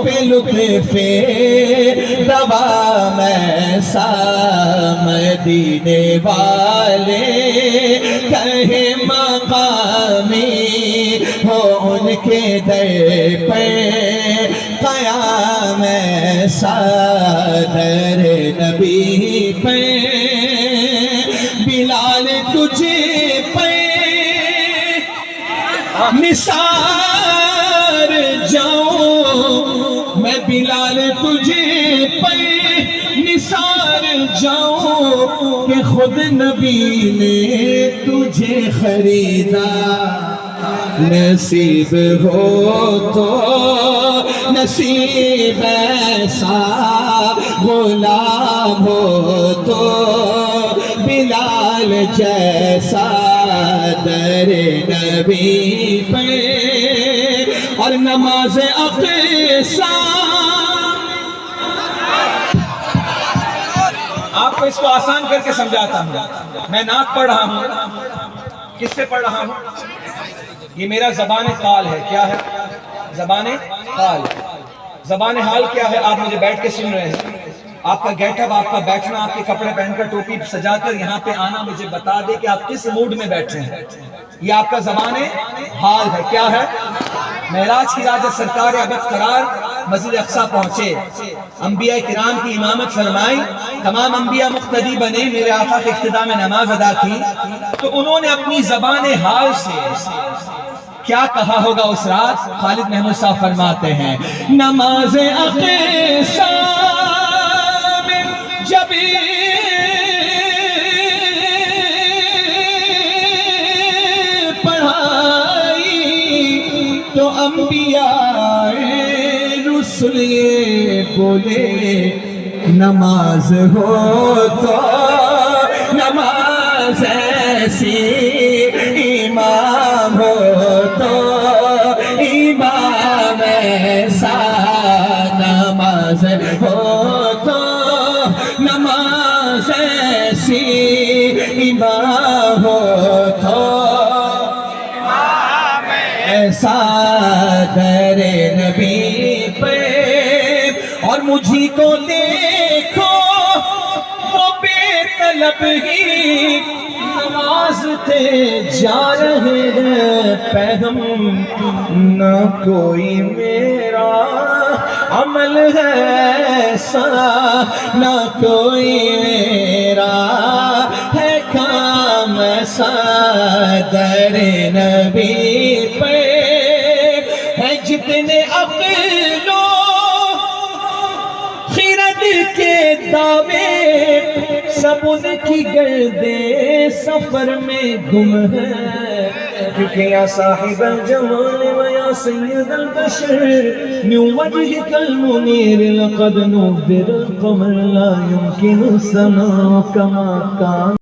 پہ لطف دوام ایسا مدینے والے کہے مقامی ہو ان کے در پہ قیام ایسا در نبی پہ بلال تجھے پہ نثار جاؤں میں بلال تجھے پہ نثار جاؤں کہ خود نبی نے تجھے خریدا نصیب ہو تو نصیب ایسا غلام ہو تو بلال جیسا در نبی پہ اور نماز اقصا آپ کو اس کو آسان کر کے سمجھاتا ہوں میں نعت پڑھ رہا ہوں کس سے پڑھ رہا ہوں یہ میرا زبان قال ہے کیا ہے زبان قال زبان حال کیا ہے آپ مجھے بیٹھ کے سن رہے ہیں آپ کا گیٹ اپ آپ کا بیٹھنا آپ کے کپڑے پہن کر ٹوپی سجا کر یہاں پہ آنا مجھے بتا دے کہ آپ کس موڈ میں بیٹھے ہیں یہ آپ کا زبان حال ہے کیا ہے معراج کی رات جب سرکار ابد قرار مسجد اقصی پہنچے انبیاء کرام کی امامت فرمائی تمام انبیاء مقتدی بنے میرے آقا کے اقتداء میں نماز ادا کی تو انہوں نے اپنی زبان حال سے کیا کہا ہوگا اس رات خالد محمود صاحب فرماتے ہیں نماز اقصی میں جب پڑھائی تو انبیاء رسول یہ بولے نماز ہو تو نماز ایسی امام ہو تو امام ایسا نماز ہو تو نماز ایسی امام ہو تو ایسا در نبی پہ اور مجھی کو دیکھو وہ بے طلب ہی نوازتے جا رہے ہیں پیغم نہ کوئی میرا عمل ہے ایسا نہ کوئی میرا ہے کام ایسا در نبی پہ ہے جتنے عقل و خرد کے دعوے سب ان کی گردے سفر میں گم ہے کیونکہ یا صاحب الجمال و یا سید البشر من وجهك المنیر لقد نور القمر لا يمكن السماء كما كان